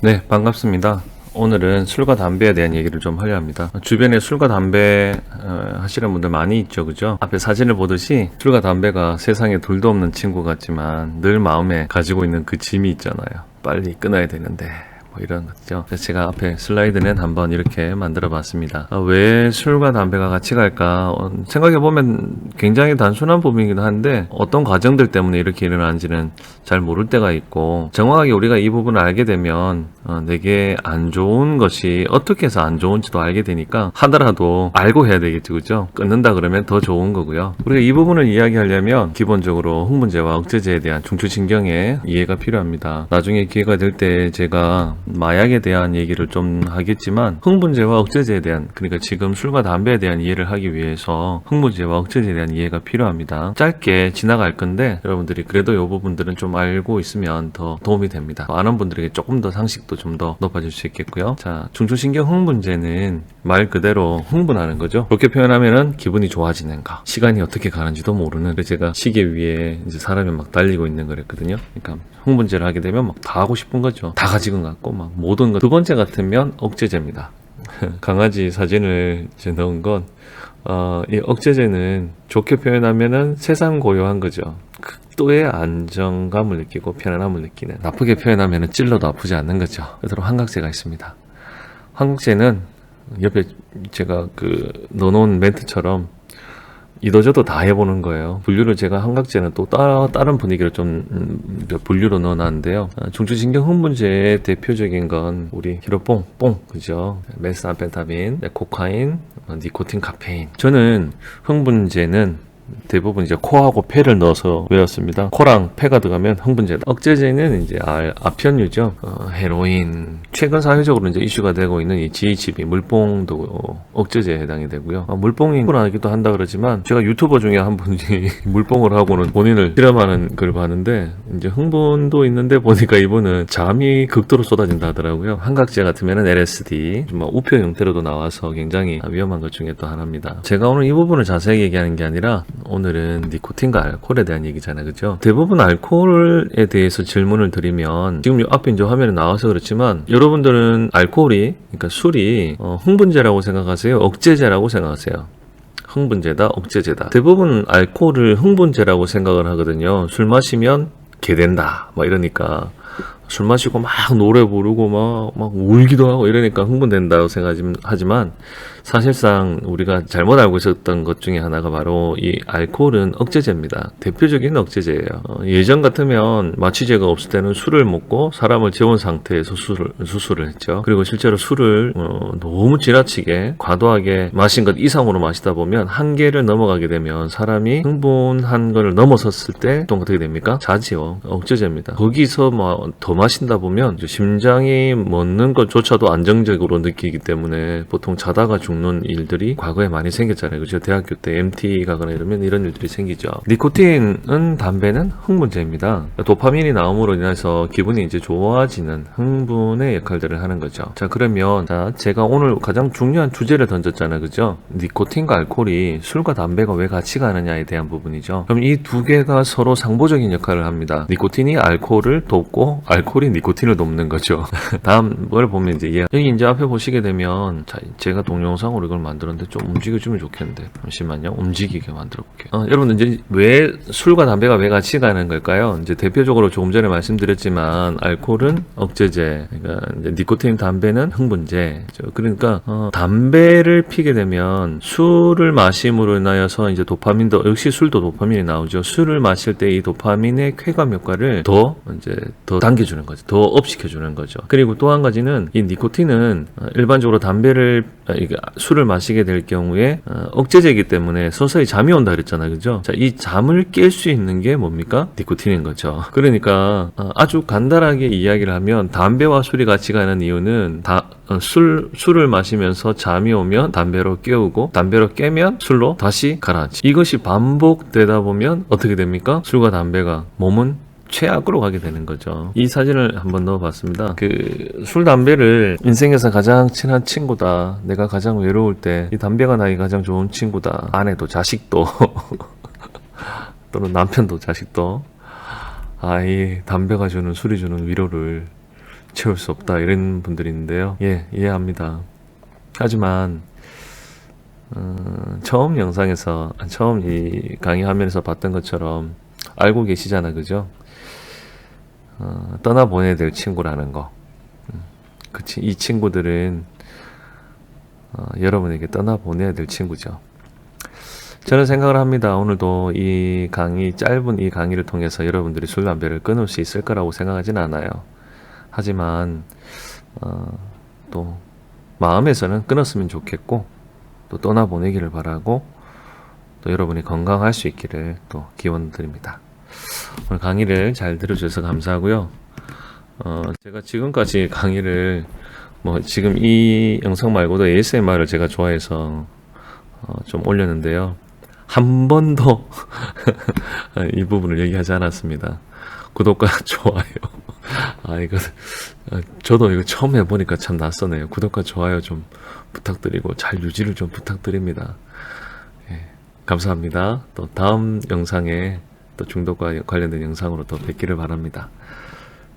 네, 반갑습니다. 오늘은 술과 담배에 대한 얘기를 좀 하려 합니다. 주변에 술과 담배 하시는 분들 많이 있죠, 그죠? 앞에 사진을 보듯이 술과 담배가 세상에 둘도 없는 친구 같지만 늘 마음에 가지고 있는 그 짐이 있잖아요. 빨리 끊어야 되는데 뭐 이런 거죠. 그래서 제가 앞에 슬라이드는 한번 이렇게 만들어 봤습니다. 왜 술과 담배가 같이 갈까? 생각해 보면 굉장히 단순한 부분이기도 한데 어떤 과정들 때문에 이렇게 일어나는지는 잘 모를 때가 있고, 정확하게 우리가 이 부분을 알게 되면 내게 안 좋은 것이 어떻게 해서 안 좋은지도 알게 되니까 하더라도 알고 해야 되겠죠, 그죠? 끊는다 그러면 더 좋은 거고요. 우리가 이 부분을 이야기하려면 기본적으로 흥분제와 억제제에 대한 중추신경의 이해가 필요합니다. 나중에 기회가 될 때 제가 마약에 대한 얘기를 좀 하겠지만 흥분제와 억제제에 대한, 그러니까 지금 술과 담배에 대한 이해를 하기 위해서 흥분제와 억제제에 대한 이해가 필요합니다. 짧게 지나갈 건데 여러분들이 그래도 이 부분들은 좀 알고 있으면 더 도움이 됩니다. 아는 분들에게 조금 더 상식도 좀 더 높아질 수 있겠고요. 자, 중추신경 흥분제는 말 그대로 흥분하는 거죠. 그렇게 표현하면은 기분이 좋아지는 거, 시간이 어떻게 가는지도 모르는, 제가 시계 위에 이제 사람이 막 달리고 있는 거랬거든요. 그러니까 흥분제를 하게 되면 막 다 하고 싶은 거죠. 다 가지고 갖고 막 모든 것. 두 번째 같으면 억제제입니다. 강아지 사진을 이제 넣은 건 이 억제제는 좋게 표현하면은 세상 고요한 거죠. 극도의 안정감을 느끼고 편안함을 느끼는, 나쁘게 표현하면은 찔러도 아프지 않는 거죠. 그래서 환각제가 있습니다. 환각제는 옆에 제가 넣어놓은 멘트처럼 이도저도 다 해보는 거예요. 분류를 제가 환각제는 또 다른 분위기를 좀 분류로 넣어놨는데요. 중추신경 흥분제의 대표적인 건 우리 히로뽕, 그죠? 메스암페타민, 코카인, 니코틴, 카페인. 저는 흥분제는 대부분 이제 코하고 폐를 넣어서 외웠습니다. 코랑 폐가 들어가면 흥분제다. 억제제는 이제 아편류죠. 헤로인. 최근 사회적으로 이제 이슈가 되고 있는 이 GHB, 물뽕도 억제제에 해당이 되고요. 물뽕이 흥분하기도 한다 그러지만, 제가 유튜버 중에 한 분이 물뽕을 하고는 본인을 실험하는 걸 봤는데, 이제 흥분도 있는데 보니까 이분은 잠이 극도로 쏟아진다 하더라고요. 환각제 같으면은 LSD, 좀 우표 형태로도 나와서 굉장히 위험한 것 중에 또 하나입니다. 제가 오늘 이 부분을 자세히 얘기하는 게 아니라, 오늘은 니코틴과 알코올에 대한 얘기잖아요, 그죠? 대부분 알코올에 대해서 질문을 드리면, 지금 앞에 이제 화면에 나와서 그렇지만, 여러분들은 알코올이, 그러니까 술이 흥분제라고 생각하세요? 억제제라고 생각하세요? 흥분제다, 억제제다. 대부분 알코올을 흥분제라고 생각을 하거든요. 술 마시면 개된다, 막 이러니까. 술 마시고 막 노래 부르고 막 울기도 하고 이러니까 흥분된다고 생각하지만, 사실상 우리가 잘못 알고 있었던 것 중에 하나가 바로 이 알코올은 억제제입니다. 대표적인 억제제예요. 예전 같으면 마취제가 없을 때는 술을 먹고 사람을 재운 상태에서 수술을 했죠. 그리고 실제로 술을 너무 지나치게 과도하게 마신 것 이상으로 마시다 보면 한계를 넘어가게 되면 사람이 흥분한 걸 넘어섰을 때 또 어떻게 됩니까? 자지요. 억제제입니다. 거기서 더 마신다 보면 심장이 멎는 것조차도 안정적으로 느끼기 때문에 보통 자다가 죽는 일들이 과거에 많이 생겼잖아요, 그죠? 대학교 때 MT 가거나 이러면 이런 일들이 생기죠. 니코틴은, 담배는 흥분제입니다. 도파민이 나옴으로 인해서 기분이 이제 좋아지는 흥분의 역할들을 하는 거죠. 자, 그러면 제가 오늘 가장 중요한 주제를 던졌잖아요, 그죠? 니코틴과 알코올이 술과 담배가 왜 같이 가느냐에 대한 부분이죠. 그럼 이 두 개가 서로 상보적인 역할을 합니다. 니코틴이 알코올을 돕고 알코올이 니코틴을 돕는 거죠. 다음 걸 보면 이제 여기 이제 앞에 보시게 되면, 제가 동영상으로 이걸 만들었는데 좀 움직여주면 좋겠는데, 잠시만요. 움직이게 만들어 볼게요. 여러분, 이제 왜 술과 담배가 왜 같이 가는 걸까요? 이제 대표적으로 조금 전에 말씀드렸지만, 알코올은 억제제, 그러니까 이제 니코틴, 담배는 흥분제. 그러니까 담배를 피게 되면 술을 마심으로 인하여서 이제 도파민도, 역시 술도 도파민이 나오죠. 술을 마실 때 이 도파민의 쾌감 효과를 더 당겨주는 거죠. 더 업시켜주는 거죠. 그리고 또 한 가지는, 이 니코틴은 일반적으로 술을 마시게 될 경우에 억제제이기 때문에 서서히 잠이 온다 그랬잖아요, 그죠? 자, 이 잠을 깰 수 있는 게 뭡니까? 니코틴인 거죠. 그러니까 아주 간단하게 이야기를 하면, 담배와 술이 같이 가는 이유는 술을 마시면서 잠이 오면 담배로 깨우고, 담배로 깨면 술로 다시 가라앉히. 이것이 반복되다 보면 어떻게 됩니까? 술과 담배가 몸은 최악으로 가게 되는 거죠. 이 사진을 한번 넣어봤습니다. 술, 담배를 인생에서 가장 친한 친구다, 내가 가장 외로울 때 이 담배가 나에게 가장 좋은 친구다, 아내도 자식도 또는 남편도 자식도 이 담배가 주는, 술이 주는 위로를 채울 수 없다 이런 분들이 있는데요. 예, 이해합니다. 하지만 처음 영상에서 처음 이 강의 화면에서 봤던 것처럼 알고 계시잖아, 그죠? 떠나보내야 될 친구라는 거. 그치, 이 친구들은 여러분에게 떠나보내야 될 친구죠. 저는 생각을 합니다. 오늘도 이 강의, 짧은 이 강의를 통해서 여러분들이 술, 담배를 끊을 수 있을 거라고 생각하지는 않아요. 하지만 또 마음에서는 끊었으면 좋겠고, 또 떠나보내기를 바라고, 또 여러분이 건강할 수 있기를 또 기원드립니다. 오늘 강의를 잘 들어주셔서 감사하고요. 제가 지금까지 강의를 지금 이 영상 말고도 ASMR을 제가 좋아해서 좀 올렸는데요. 한 번도 이 부분을 얘기하지 않았습니다. 구독과 좋아요. 저도 이거 처음 해보니까 참 낯서네요. 구독과 좋아요 좀 부탁드리고 잘 유지를 좀 부탁드립니다. 예, 감사합니다. 또 다음 영상에 또 중독과 관련된 영상으로 또 뵙기를 바랍니다.